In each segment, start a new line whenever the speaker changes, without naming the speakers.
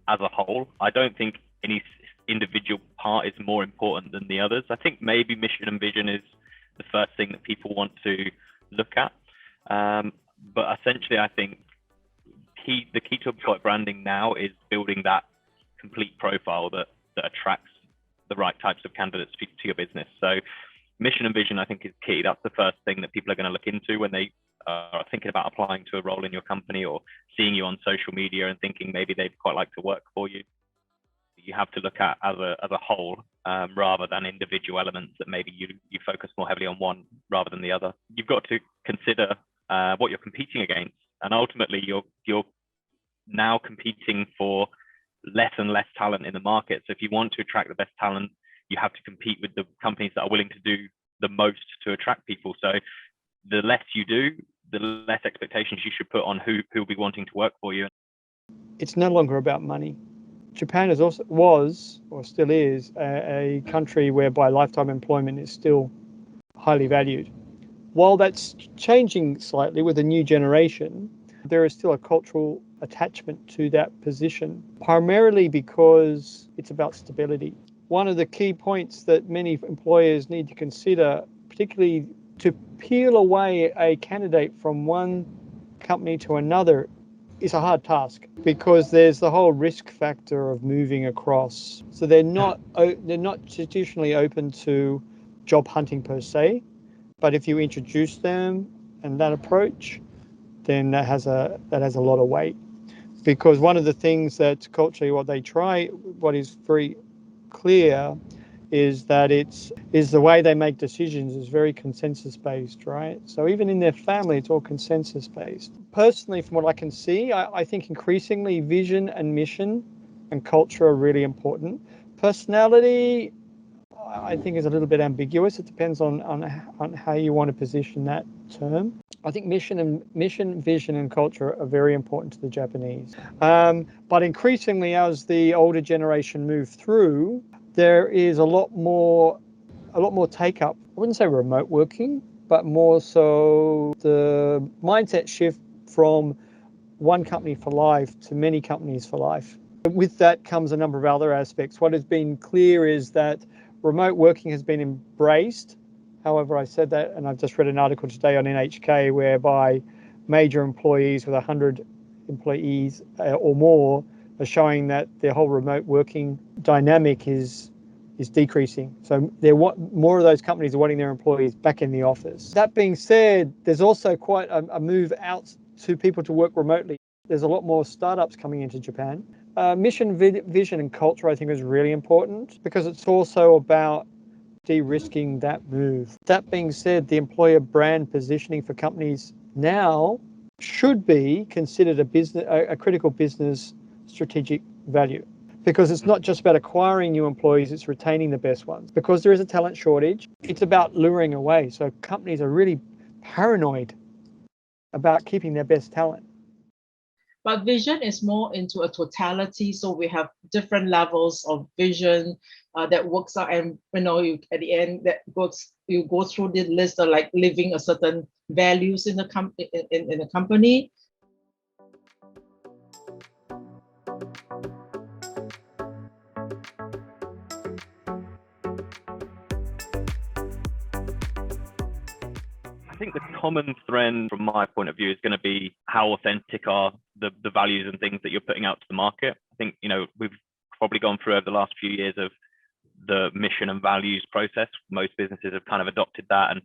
As a whole, I don't think any individual part is more important than the others. I think maybe mission and vision is the first thing that people want to look at. But essentially, I think the key to employer branding now is building that complete profile that attracts the right types of candidates to your business. So mission and vision, I think, is key. That's the first thing that people are going to look into when they are thinking about applying to a role in your company or seeing you on social media and thinking maybe they'd quite like to work for you. You have to look at as a whole, rather than individual elements that maybe you focus more heavily on one rather than the other. You've got to consider what you're competing against, and ultimately you're now competing for less and less talent in the market. So if you want to attract the best talent, you have to compete with the companies that are willing to do the most to attract people. So the less you do, the less expectations you should put on who will be wanting to work for you.
It's no longer about money. Japan was or still is a country whereby lifetime employment is still highly valued. While that's changing slightly with a new generation, there is still a cultural attachment to that position, primarily because it's about stability. One of the key points that many employers need to consider, particularly to peel away a candidate from one company to another, is a hard task because there's the whole risk factor of moving across. So they're not traditionally open to job hunting per se, but if you introduce them and that approach, then that has a lot of weight. Because one of the things that culturally what is very clear is that is the way they make decisions is very consensus based, right? So even in their family, it's all consensus based. Personally, from what I can see, I think increasingly vision and mission and culture are really important. Personality, I think, is a little bit ambiguous. It depends on how you want to position that term. I think mission, vision, and culture are very important to the Japanese. But increasingly, as the older generation move through, there is a lot more take up. I wouldn't say remote working, but more so the mindset shift from one company for life to many companies for life. With that comes a number of other aspects. What has been clear is that remote working has been embraced. However, I said that, and I've just read an article today on NHK whereby major employees with 100 employees or more are showing that their whole remote working dynamic is decreasing. So more of those companies are wanting their employees back in the office. That being said, there's also quite a move out to people to work remotely. There's a lot more startups coming into Japan. Mission, vision, and culture, I think, is really important because it's also about de-risking that move. That being said, the employer brand positioning for companies now should be considered a critical business strategic value, because it's not just about acquiring new employees, it's retaining the best ones. Because there is a talent shortage, it's about luring away. So companies are really paranoid about keeping their best talent.
But vision is more into a totality. So we have different levels of vision that works out, and at the end you go through the list of like living a certain values in the company.
I think the common thread from my point of view is going to be how authentic are the values and things that you're putting out to the market. I think, we've probably gone through over the last few years of the mission and values process. Most businesses have kind of adopted that, and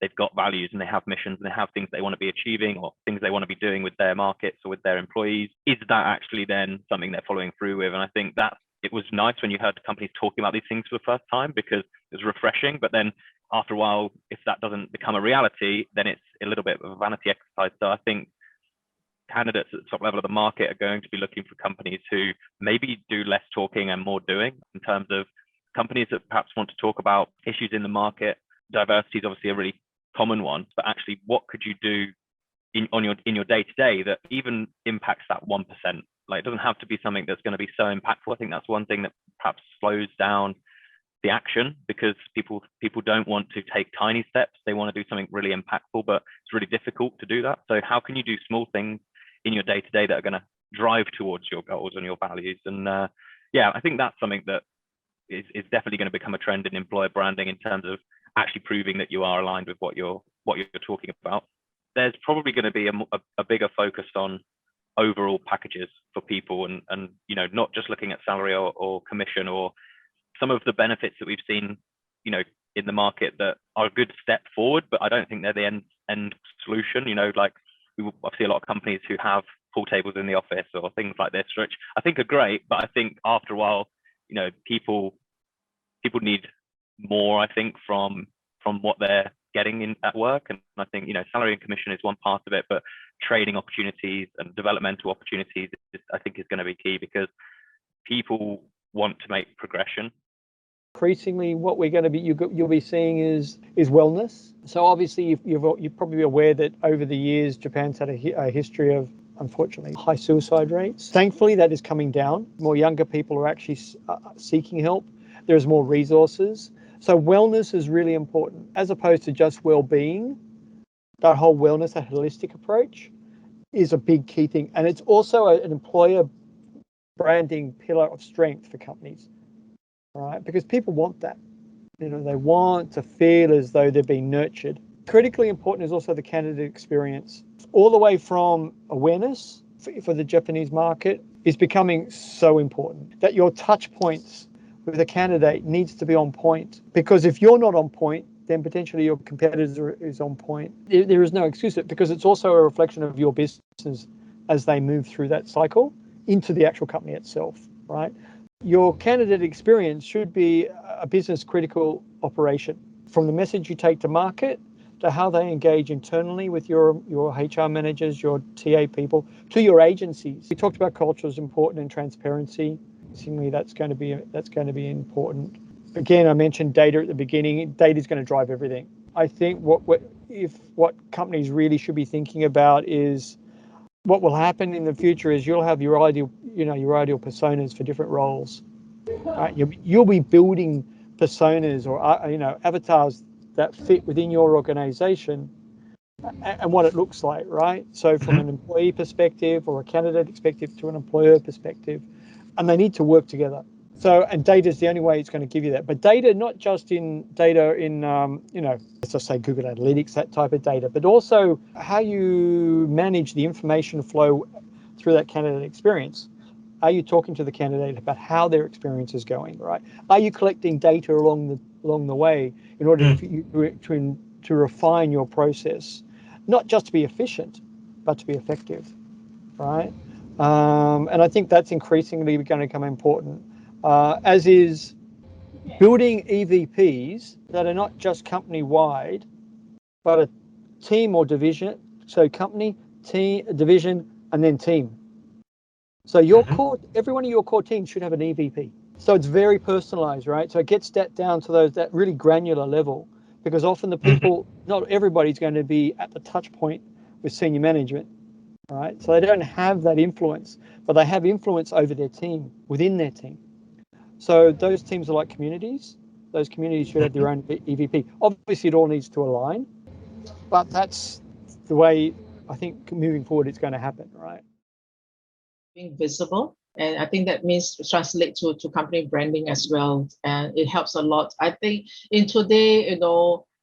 they've got values and they have missions and they have things they want to be achieving or things they want to be doing with their markets or with their employees. Is that actually then something they're following through with? And I think that it was nice when you heard companies talking about these things for the first time because it was refreshing. But then after a while, if that doesn't become a reality, then it's a little bit of a vanity exercise. So I think candidates at the top level of the market are going to be looking for companies who maybe do less talking and more doing, in terms of companies that perhaps want to talk about issues in the market. Diversity is obviously a really common one, but actually what could you do in your day to day that even impacts that 1%. Like, it doesn't have to be something that's going to be so impactful. I think that's one thing that perhaps slows down the action, because people don't want to take tiny steps. They want to do something really impactful, but it's really difficult to do that. So how can you do small things in your day to day that are going to drive towards your goals and your values? And yeah, I think that's something that is definitely going to become a trend in employer branding, in terms of actually proving that you are aligned with what you're talking about. There's probably going to be a bigger focus on overall packages for people, and you know, not just looking at salary or commission or some of the benefits that we've seen, you know, in the market that are a good step forward, but I don't think they're the end solution. You know, like I see a lot of companies who have pool tables in the office or things like this, which I think are great, but I think after a while, you know, people need more, I think, from what they're getting in at work. And I think, you know, salary and commission is one part of it, but training opportunities and developmental opportunities I think is going to be key, because people want to make progression.
Increasingly, what we're going to be you'll be seeing is wellness. So obviously, you're probably aware that over the years, Japan's had a history of, unfortunately, high suicide rates. Thankfully, that is coming down. More younger people are actually seeking help. There's more resources. So wellness is really important, as opposed to just well-being. That whole wellness, that holistic approach, is a big key thing, and it's also an employer branding pillar of strength for companies. Right, because people want that. You know, they want to feel as though they're being nurtured. Critically important is also the candidate experience. All the way from awareness for the Japanese market is becoming so important, that your touch points with a candidate needs to be on point. Because if you're not on point, then potentially your competitor is on point. There is no excuse, because it's also a reflection of your business as they move through that cycle into the actual company itself, right? Your candidate experience should be a business critical operation, from the message you take to market to how they engage internally with your HR managers, your TA people, to your agencies. We talked about culture is important, and transparency. Seemingly that's going to be important. Again, I mentioned data at the beginning. Data is going to drive everything. I think what companies really should be thinking about is, what will happen in the future is you'll have your ideal personas for different roles. Right? You'll be building personas or avatars that fit within your organization and what it looks like, right? So from an employee perspective or a candidate perspective to an employer perspective, and they need to work together. So, and data is the only way it's going to give you that. But data, not just in let's just say Google Analytics, that type of data, but also how you manage the information flow through that candidate experience. Are you talking to the candidate about how their experience is going, right? Are you collecting data along the way in order to refine your process, not just to be efficient, but to be effective, right? And I think that's increasingly going to become important. As is building EVPs that are not just company-wide, but a team or division. So company, team, division, and then team. So your every one of your core teams should have an EVP. So it's very personalized, right? So it gets that down to that really granular level, because often the people, not everybody's going to be at the touch point with senior management, right? So they don't have that influence, but they have influence over their team, within their team. So those teams are like communities. Those communities should have their own EVP. Obviously, it all needs to align, but that's the way I think moving forward it's going to happen, right?
Being visible, and I think that means translate to company branding as well, and it helps a lot. I think in today,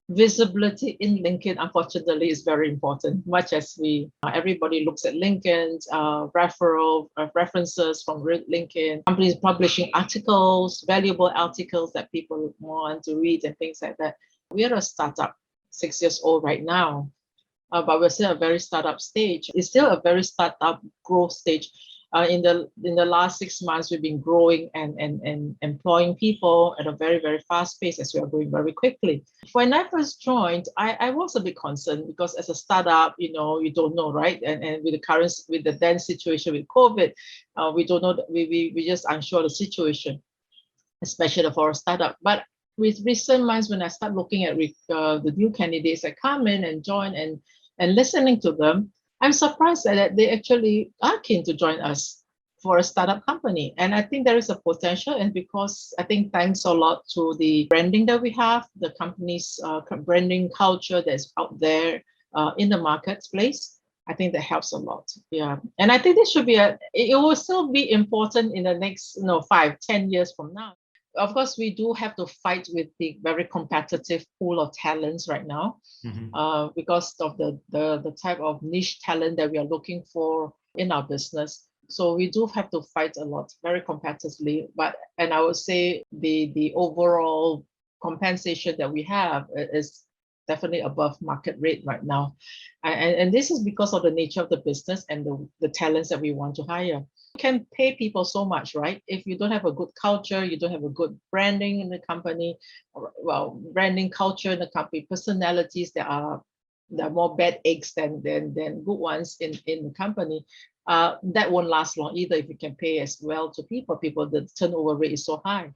visibility in LinkedIn, unfortunately, is very important. Much as everybody looks at LinkedIn's references from LinkedIn, companies publishing articles, valuable articles that people want to read and things like that. We are a startup, 6 years old right now, but we're still a very startup stage. It's still a very startup growth stage. In the last 6 months, we've been growing and employing people at a very, very fast pace as we are growing very quickly. When I first joined, I was a bit concerned, because as a startup, you don't know, right? And with the then situation with COVID, we don't know, we just unsure the situation, especially for a startup. But with recent months, when I start looking at the new candidates that come in and join and listening to them, I'm surprised that they actually are keen to join us for a startup company. And I think there is a potential. And because I think thanks a lot to the branding that we have, the company's branding culture that's out there in the marketplace, I think that helps a lot. Yeah. And I think this should be it will still be important in the next 5-10 years from now. Of course, we do have to fight with the very competitive pool of talents right now, because of the type of niche talent that we are looking for in our business. So we do have to fight a lot, very competitively. And I would say the overall compensation that we have is definitely above market rate right now. And this is because of the nature of the business and the talents that we want to hire. You can pay people so much, right? If you don't have a good culture, you don't have a good branding in the company, branding culture in the company, personalities that are more bad eggs than good ones in the company, that won't last long either if you can pay as well to people. The turnover rate is so high.